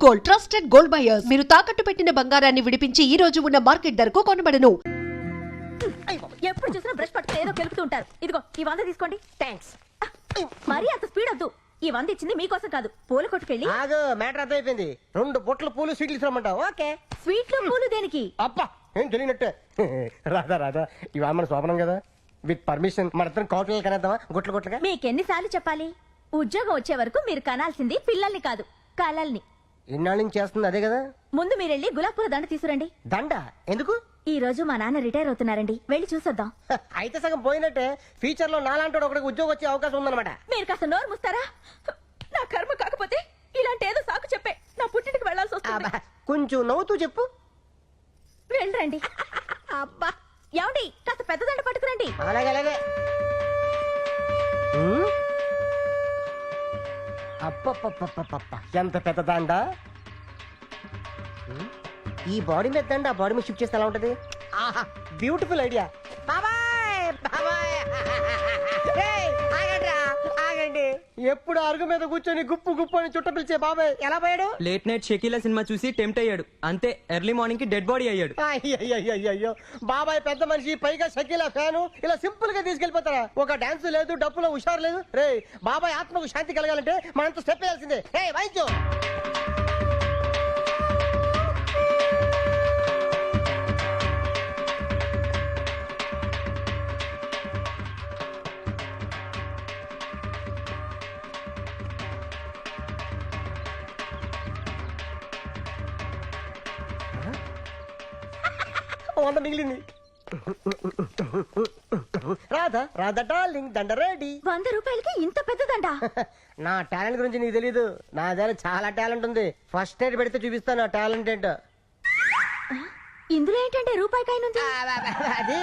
Gold, trusted gold buyers. మీరు తాకట్టు పెట్టిన బంగారాన్ని విడిపించి ఈ రోజు ఉన్న మార్కెట్ ధరకు కొనబడను. ఎప్పుడు చూసినా బ్రష్ పట్టుకుని ఏదో కెలుపుతూ ఉంటారు. ఇదిగో ఈ 100 తీసుకోండి. థ్యాంక్స్. మరీ అంత స్పీడ్ వద్దు. ఈ 100 ఇచ్చింది మీకోసం కాదు, పూల కొట్టుకెళ్ళి ఆగు, మ్యాటర్ అర్థమైపోయింది. 2 బొట్లు పూలు స్వీట్లు ఇస్తామంటావు. ఓకే. స్వీట్లు పూలు దేనికి? అబ్బా ఏం తెలియనట్టే. రాదా ఇవాళ మన శోభనం కదా, విత్ పర్మిషన్ మన ఇద్దరం కౌటలు కనేద్దామా? గుట్లుగా మీకెన్నిసార్లు చెప్పాలి? ఉద్యోగం వచ్చే వరకు మీరు కనాల్సింది పిల్లల్ని కాదు, కలల్ని. ఇన్నాళ్ళ నుంచి చేస్తుంది అదే కదా. ముందు మీరెళ్ళి గులాబ్ పూల దండ తీసుకురండి. దండ ఎందుకు? ఈ రోజు మా నాన్న రిటైర్ అవుతున్నారండి, వెళ్ళి చూసొద్దాం. అయితే సగం పోయినట్టే. ఫ్యూచర్ లో నాలాంటి ఒకటికి ఉద్యోగం వచ్చే అవకాశం ఉందన్నమాట. మీరు కాస్త నోరు ముస్తారా? నా కర్మ కాకపోతే ఇలాంటి ఏదో సాకు చెప్పే నా పుట్టింటికి వెళ్లాల్సి వస్తుంది. కొంచెం నవ్వుతూ చెప్పు. వెళ్ళండి. అబ్బా ఏమండి, కాస్త పెద్ద దండ పట్టుకురండి. అలాగే. అప్ప ఎంత పెద్ద దండ. ఈ బాడీ మీద దండ ఆ బాడీ మీద షిఫ్ట్ చేస్తే ఎలా ఉంటది? ఆహా, బ్యూటిఫుల్ ఐడియా. ఆగండి. ఎప్పుడు అరుగు మీద కూర్చొని గుప్పు అని చుట్ట పిలిచే బాబాయ్ ఎలా పోయాడు? లేట్ నైట్ షకీలా సినిమా చూసి టెంప్ట్ అయ్యాడు అంతే. ఎర్లీ మార్నింగ్ కి డెడ్ బాడీ అయ్యాడు. అయ్యో బాబాయ్ పెద్ద మనిషి, పైగా షకీలా ఫ్యాను. ఇలా సింపుల్ గా తీసుకెళ్లిపోతారా? ఒక డాన్స్ లేదు, డప్పులో హుషారు లేదు. రే బాబాయ్ ఆత్మకు శాంతి కలగాలంటే మనంతా స్టెప్ వేయాల్సిందే. రే వాయించు. వంద మిగిలింది. రాధా డార్లింగ్, దండ రెడీ. 100 రూపాయలకి ఇంత పెద్ద దండ? నా టాలెంట్ గురించి నీకు తెలీదు. నా దగ్గర చాలా టాలెంట్ ఉంది. ఫస్ట్ ఎయిడ్ పెడితే చూపిస్తాను నా టాలెంట్ ఏంటో. ఇందులో ఏంటంటే రూపాయికాయనుంది. అది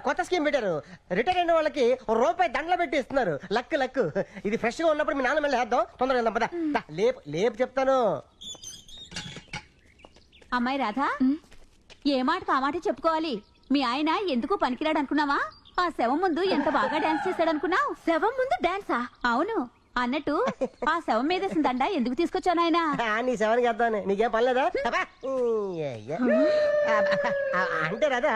కొత్త స్కీమ్ పెట్టారు. రిటైర్ అయిన వాళ్ళకి రూపాయి దండలు పెట్టి ఇస్తున్నారు. లక్. ఇది ఫ్రెష్ గా ఉన్నప్పుడు మీ నాన్న మళ్ళీ వేద్దాం. తొందరగా వెళ్దాం పద. లేపు చెప్తాను. అమ్మాయి రాధా, ఏ మాటకు ఆ మాట చెప్పుకోవాలి. మీ ఆయన ఎందుకు పనికిరాడు అనుకున్నావా? ఆ శవం ముందు ఎంత బాగా డాన్స్ చేశాడు అనుకున్నావు? శవం ముందు డాన్సా? అవును. అన్నట్టు ఆ శవం మీద దండ ఎందుకు తీసుకొచ్చాను ఆయన? నీ శవానికి వేద్దామని. నీకేం పనిలేదా? అంటే రాదా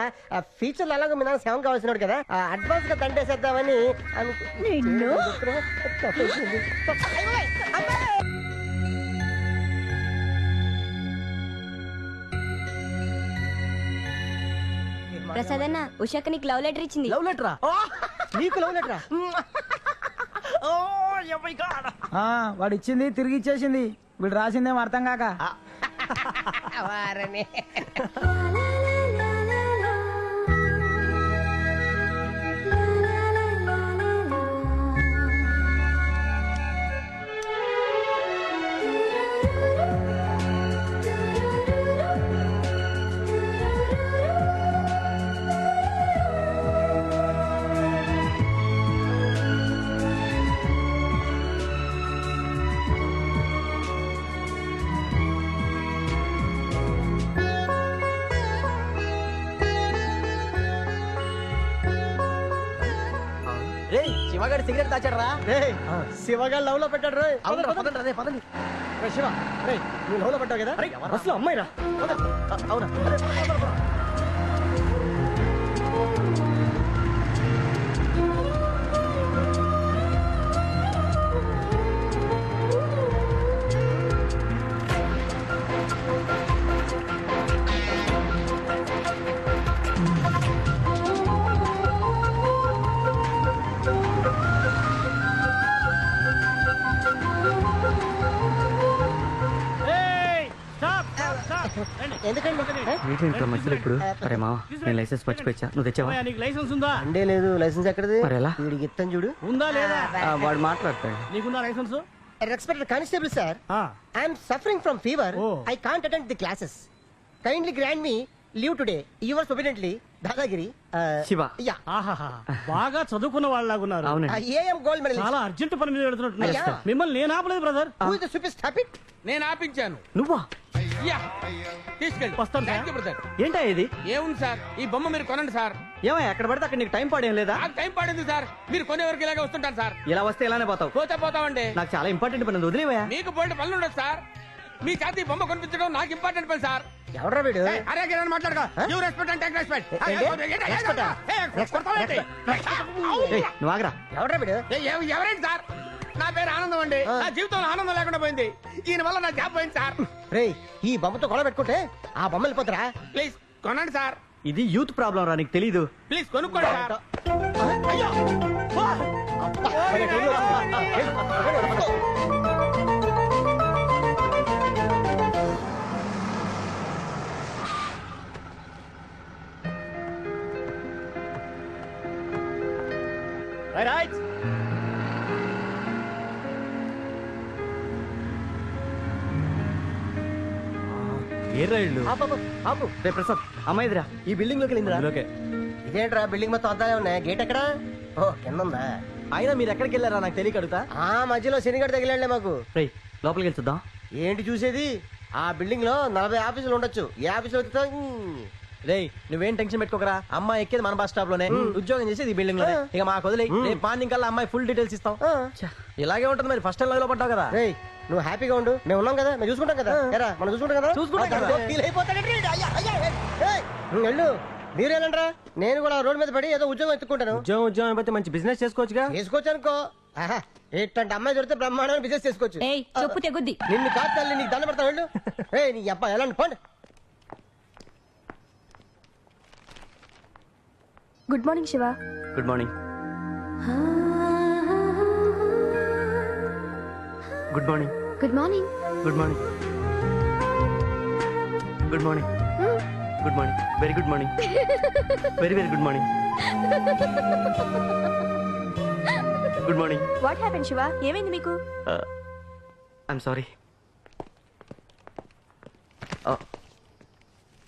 ఫ్యూచర్ లో అలాగే మీ నాన్న శవం కావాల్సినాడు కదా, అడ్వాన్స్ గా దండేసేద్దామని నిన్ను ప్రసాద్ అన్న, ఉషాక నీకు లవ్ లెటర్ ఇచ్చింది. లవ్ లెటరా? నీకు లవ్ లెటరా? వాడు ఇచ్చింది తిరిగి ఇచ్చేసింది. వీడు రాసిందేమో అర్థం కాక. శివగాడు సిగరెట్ దాచాడు రా. శివగా లవ్ లో పెట్టాడు. పదండి. శివ రే, నువ్వు లవ్ లో పెట్టావు కదా, అసలు అమ్మాయి రా. అవునా? ఎందుకంటే మధ్యలో ఇప్పుడు అరే మా నేను లైసెన్స్ మర్చిపోయా. నువ్వు తెచ్చావా? లైసెన్స్ ఉందా? అంటే లేదు. లైసెన్స్ ఎక్కడది? మరి ఎలా? వీడికి ఇస్తాను చూడు. ఉందా లేదా? వాడు మాట్లాడతాడు. నీకుందా licence? Respected constable sir, I'm suffering from fever. I can't attend the classes. Kindly grant me leave today. Yours obediently Dadagiri Shiva. బాగా చదువుకున్న వాళ్ళలాగున్నారు. I'm gold medal. చాలా అర్జెంట్ పని మీద వెళ్తున్నట్టు. మిమ్మల్ని నేను ఆపలేదు brother. Who is the stupid stopped? నేను ఆపించాను. నువ్వా? తీసుకెళ్ళి వస్తాను థాంక్యూ బ్రదర్. ఏంటా ఇది? ఏముంది సార్, ఈ బొమ్మ మీరు కొనండి సార్. ఏమయ్య ఎక్కడ పడితే అక్కడ నీకు టైం పాడేం లేదా? నాకు టైం పడింది సార్. మీరు కొనే వరకు ఇలాగే వస్తుంటాను సార్. ఇలా వస్తే ఇలానే పోతావు. పోతామండి. నాకు చాలా ఇంపార్టెంట్ పని ఉంది, వదిలేవయ్యా. మీకు పోయిన పనులు ఉండదు సార్. మీ చేతి ఈ బొమ్మ కొనిపించడం నాకు ఇంపార్టెంట్ పని సార్. ఎవడ్రా వీడు? అరే గిరణ్ మాట్లాడుకో. You respect and take respect. నువ్వు ఆగరా. ఎవడ్రా వీడు? ఎవరేంటి సార్? నా పేరు ఆనందం అండి. నా జీవితంలో ఆనందం లేకుండా పోయింది. ఈయన వల్ల నా జాబ్ పోయింది సార్. రేయ్ ఈ బొమ్మతో గొడవ పెట్టుకుంటే ఆ బొమ్మ వెళ్ళిపోతారా? ప్లీజ్ కొనండి సార్. ఇది యూత్ ప్రాబ్లం రా, నీకు తెలీదు. ప్లీజ్ కొనుక్కోండి సార్. అయ్యో ఏ రైళ్ళు? ఆపు. రే ప్రసాద్, అమ్మాయిదిరా. ఈ బిల్డింగ్ లోకి వెళ్ళిందిరా. అందులోకే. ఇదేంట్రా బిల్డింగ్ మొత్తం అద్దాలే ఉన్నాయి, గేట్ ఎక్కడా? ఓ కింద ఉందా? అయినా మీరు ఎక్కడికి వెళ్ళారా నాకు తెలియక అడుగుతా. ఆ మధ్యలో శనిగడ తగిలండి మాకు. రే లోపలికి వెళ్తుందా? ఏంటి చూసేది? ఆ బిల్డింగ్ లో 40 ఆఫీసులు ఉండొచ్చు. ఏ ఆఫీసులో రే నువ్వేం టెన్షన్ పెట్టుకోకరా, అమ్మాయి ఎక్కేది మన బస్ స్టాప్ లోనే, ఉద్యోగం చేసేది ఈ బిల్డింగ్ లోనే. ఇక మాకు వదిలే, రేపు మార్నింగ్ కల్లా అమ్మాయి ఫుల్ డీటెయిల్స్ ఇస్తాం. ఇలాగే ఉంటుంది మరి, ఫస్ట్ టైం లో పడ్డావు కదా. రేయ్ నువ్వు హ్యాపీగా ఉండు, మేము ఉన్నాం కదా, మేము చూసుకుంటాం కదా. ఎరా మనం చూసుకుంటాం కదా. ఫీల్ అయిపోతాడంటే వీడు. అయ్యా, అయ్యా, ఏయ్, వెళ్ళు. మీరు వెళ్ళండిరా, నేను కూడా రోడ్ మీద పడి ఏదో ఉద్యోగం ఎత్తుకుంటాను. ఉద్యోగం అయిపోతే మంచి బిజినెస్ చేసుకోవచ్చుగా. చేసుకోవచ్చు అనుకో. ఆహా, ఏంటంటే అమ్మాయి దొరికితే బ్రహ్మాండమైన బిజినెస్ చేసుకోవచ్చు. ఏయ్ చెప్పు తెగుద్ది. నిన్ను కాదు తల్లి, నీకు దండ పెడతాను. వెళ్ళు. ఏయ్ నీ అబ్బాయి ఎలా పోండి. Good morning Shiva. Good morning. Good morning. Good morning. Good morning. Good morning. Good morning. Very good morning. Very very good morning. Good morning. What happen Shiva? ఏమైంది మీకు? I'm sorry.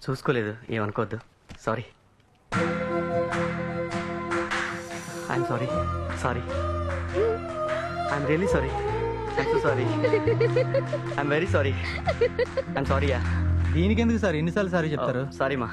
చూసుకోలేదు, ఏమనుకోవద్దు. Sorry. I'm sorry. Sorry. I'm really sorry. I'm so sorry. I'm very sorry. I'm sorry. Yeah. దీనికి ఎందుకు sir ఎన్నిసార్లు sorry చెప్తారు? Sorry మా.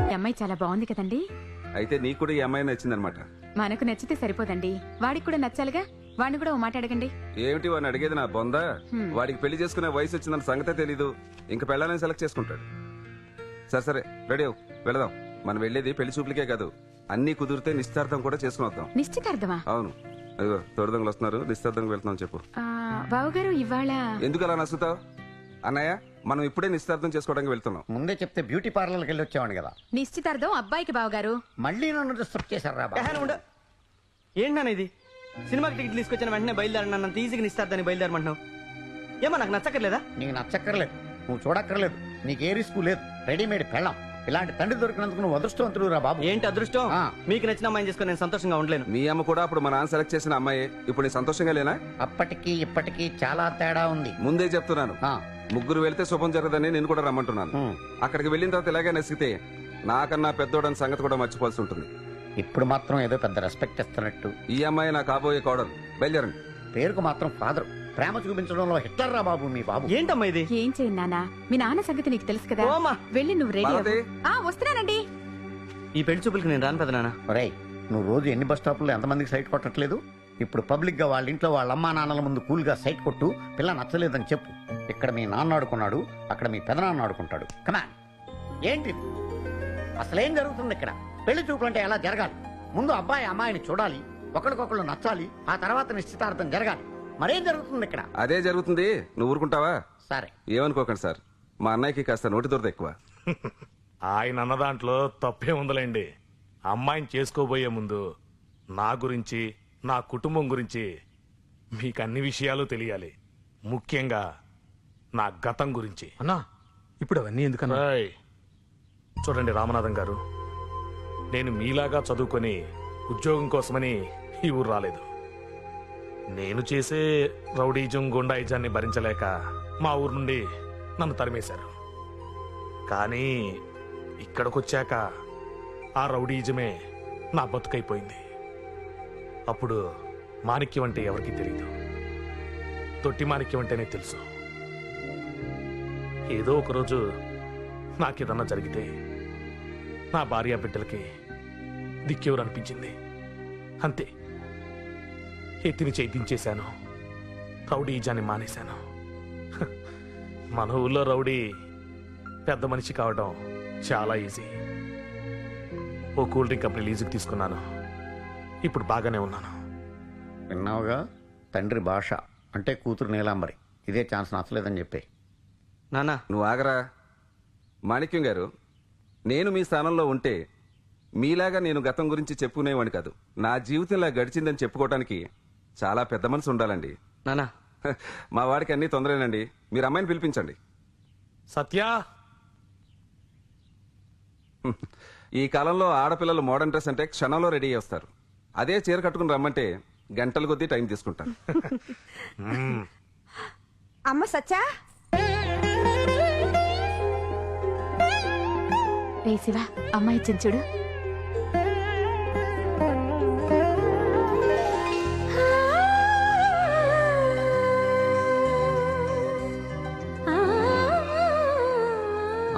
ఈ అమ్మాయి చాలా బాగుంది కదండి. అయితే నీకు కూడా ఈ అమ్మాయి నచ్చిందనమాట. మనకు నచ్చితే సరిపోదండి, వాడికి కూడా నచ్చాలిగా. వాడిని కూడా ఓ మాట అడగండి. ఏమిటి వాడిని అడిగేది? నా బొందా? వాడికి పెళ్లి చేసుకునే వయసు వచ్చిందని సంగతే తెలీదు. ఇంక పెళ్ళాలని సెలెక్ట్ చేసుకుంటాడు. సరే సరే, రెడీ అవు, వెళదాం. మనం వెళ్ళేది పెళ్లి చూపులకే కాదు, అన్ని కుదిరితే నిశ్చితార్థం కూడా చేసుకుని వద్దాం. నిశ్చితార్థమా? అవును. అదిగో తొడదంగలు వస్తున్నారు, నిశ్చితార్థంకి వెళ్తున్నాం. చెప్పు. బావగారు ఇవాళ ఎందుకు అలా నచ్చుతావు? అన్నయ్య, మనం ఇప్పుడే నిశ్చితార్థం చేసుకోవడానికి వెళ్తున్నాం. ముందే చెప్తే బ్యూటీ పార్లర్కి వెళ్ళి వచ్చామని కదా. నిశ్చితార్థం అబ్బాయికి బావగారు. మళ్ళీ నన్ను డిస్టర్బ్ చేశారా? ఏంటన్నా ఇది? సినిమాకి టికెట్ తీసుకొచ్చిన వెంటనే బయలుదేరనంత ఈజీగా నిస్తారని బయలుదేరమంటున్నావు. ఏమో నాకు నచ్చక్కర్లేదా? నీకు నచ్చక్కర్లేదు, నువ్వు చూడక్కర్లేదు, నీకు ఏ రిస్క్ లేదు. రెడీమేడ్ పెళ్ళాం. ఇలాంటి తండ్రి దొరికినందుకు నువ్వు అదృష్టవంతుడు రా బాబు. ఏంటి అదృష్టం? మీకు నచ్చిన అమ్మాయిని చేసుకుని నేను సంతోషంగా ఉండలేను. మీ అమ్మ కూడా అప్పుడు మా నాన్న సెలెక్ట్ చేసిన అమ్మాయి. ఇప్పుడు నేను సంతోషంగా లేనా? అప్పటికి ఇప్పటికి చాలా తేడా ఉంది. ముందే చెప్తున్నాను, ముగ్గురు వెళ్తే శుభం జరగదని నేను కూడా రమ్మంటున్నాను. అక్కడికి వెళ్ళిన తర్వాత ఇలాగే నసిగితే నాకన్నా పెద్దోడని సంగతి కూడా మర్చిపోవాల్సి ఉంటుంది. ఇప్పుడు మాత్రం ఏదో పెద్ద రెస్పెక్ట్ ఇస్తున్నట్టు. ఈ అమ్మాయి నా కాబోయే కోడలు. బయలుదేరండి. పేరుకు మాత్రం ఫాదర్, ప్రేమ చూపించడంలో హిట్లర్ రా బాబు మీ బాబు. ఏంటమ్మా ఇది? ఏం చేయండి నాన్న, మీ నాన్న సంగతి నీకు తెలుసు కదా. వెళ్ళి నువ్వు రెడీ భారతి. వస్తున్నానండి. ఈ పెళ్లి చూపులకి నేను రాను పెదనాన్న. ఒరేయ్, నువ్వు రోజు ఎన్ని బస్ స్టాప్లో ఎంతమందికి సైట్ కొట్టట్లేదు? ఇప్పుడు పబ్లిక్ గా వాళ్ళ ఇంట్లో వాళ్ళ అమ్మా నాన్నల ముందు కూల్ గా సైట్ కొట్టు. పిల్ల నచ్చలేదని చెప్పు. ఇక్కడ మీ నాన్న ఆడుకున్నాడు, అక్కడ మీ పెదనాన్న ఆడుకుంటాడు. కమాన్. ఏంటిది? అసలేం జరుగుతుంది ఇక్కడ? పెళ్లి చూపులంటే ఎలా జరగాలి? ముందు అబ్బాయి అమ్మాయిని చూడాలి, ఒకరికొకళ్ళు నచ్చాలి, ఆ తర్వాత నిశ్చితార్థం జరగాలి. మరేం జరుగుతుంది ఇక్కడ? అదే జరుగుతుంది. నువ్వు ఊరుకుంటావా? సరే. ఏమనుకోకండి సార్, మా అన్నయ్యకి కాస్త నోటి దొరద ఎక్కువ. ఆయన అన్న దాంట్లో తప్పే ఉందలేండి. అమ్మాయిని చేసుకోబోయే ముందు నా గురించి, నా కుటుంబం గురించి మీకు అన్ని విషయాలు తెలియాలి. ముఖ్యంగా నా గతం గురించి. అన్నా ఇప్పుడు అవన్నీ ఎందుకన్నా? చూడండి రామనాథం గారు, నేను మీలాగా చదువుకొని ఉద్యోగం కోసమని ఈ ఊరు రాలేదు. నేను చేసే రౌడీజం గుండాయిజాన్ని భరించలేక మా ఊరు నుండి నన్ను తరిమేశారు. కానీ ఇక్కడికొచ్చాక ఆ రౌడీజమే నా బతుకైపోయింది. అప్పుడు మాణిక్యం అంటే ఎవరికీ తెలియదు. తొట్టి మాణిక్యం అంటేనే తెలుసు. ఏదో ఒకరోజు నాకేదన్నా జరిగితే నా భార్య బిడ్డలకి దిక్కెవరు అనిపించింది. అంతే, ఎత్తిని చేయించేశాను. రౌడీజాన్ని మానేశాను. మన ఊళ్ళో రౌడీ పెద్ద మనిషి కావడం చాలా ఈజీ. ఓ కూల్ డ్రింక్ కంపెనీ లీజుకి తీసుకున్నాను. ఇప్పుడు బాగానే ఉన్నాను. విన్నావుగా, తండ్రి భాష అంటే కూతురు నీలాంబరి. ఇదే ఛాన్స్ నచ్చలేదని చెప్పే. నానా నువ్వు ఆగరా. మాణిక్యం గారు, నేను మీ స్థానంలో ఉంటే మీలాగా నేను గతం గురించి చెప్పుకునేవాడిని కాదు. నా జీవితం ఇలా గడిచిందని చెప్పుకోవడానికి చాలా పెద్ద మనసు ఉండాలండి. నానా మా వాడికి అన్ని తొందరేనండి. మీరు అమ్మాయిని పిలిపించండి. సత్య, ఈ కాలంలో ఆడపిల్లలు మోడర్న్ డ్రెస్ అంటే క్షణంలో రెడీ చేస్తారు. అదే చీర కట్టుకుని రమ్మంటే గంటల కొద్దీ టైం తీసుకుంటారు. అమ్మ సచ్చా, రే శివ, అమ్మాయి ఇచ్చింది చూడు.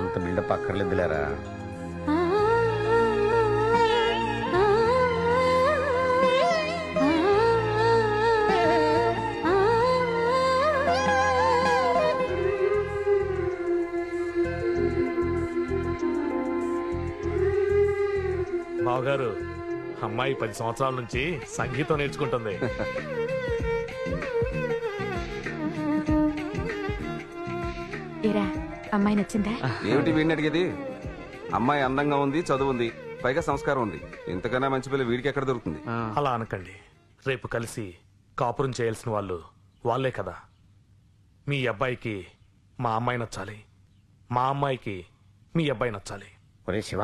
అంత బిల్డప్ అక్కర్లేదులేరా. బావగారు, అమ్మాయి 10 సంవత్సరాల నుంచి సంగీతం నేర్చుకుంటుంది. ఏరా, అమ్మాయి నచ్చిందా? ఏమిటి వీడిని అడిగేది? అమ్మాయి అందంగా ఉంది, చదువుంది, పైగా సంస్కారం ఉంది. ఇంతకన్నా మంచి పిల్ల వీడికి ఎక్కడ దొరుకుతుంది? అలా అనకండి. రేపు కలిసి కాపురం చేయాల్సిన వాళ్ళు వాళ్ళే కదా. మీ అబ్బాయికి మా అమ్మాయి నచ్చాలి, మా అమ్మాయికి మీ అబ్బాయి నచ్చాలి. ఒరే శివ,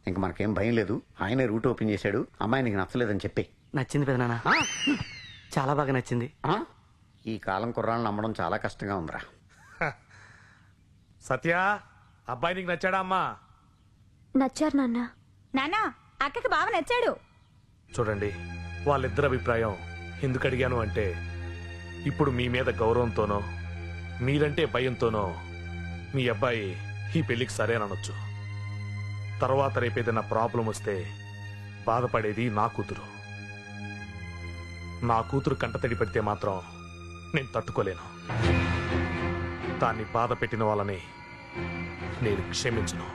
ఇంక మనకేం భయం లేదు. ఆయనే రూట్ ఓపెన్ చేశాడు. అమ్మాయి నీకు నచ్చలేదని చెప్పి. నచ్చింది పెదనాన్న, చాలా బాగా నచ్చింది. ఈ కాలం కుర్రాళ్ళని నమ్మడం చాలా కష్టంగా ఉందిరా. సత్య, అబ్బాయి నీకు నచ్చాడా అమ్మా? నచ్చారు నాన్న. నానా, అక్కకి బాగా నచ్చాడు. చూడండి, వాళ్ళిద్దరి అభిప్రాయం ఎందుకు అడిగాను అంటే, ఇప్పుడు మీ మీద గౌరవంతోనో మీరంటే భయంతోనో మీ అబ్బాయి ఈ పెళ్లికి సరేననొచ్చు. తర్వాత రేపేదైనా ప్రాబ్లం వస్తే బాధపడేది నా కూతురు. నా కూతురు కంటతడి పెడితే మాత్రం నేను తట్టుకోలేను. దాన్ని బాధ పెట్టిన వాళ్ళని నేను క్షమించను.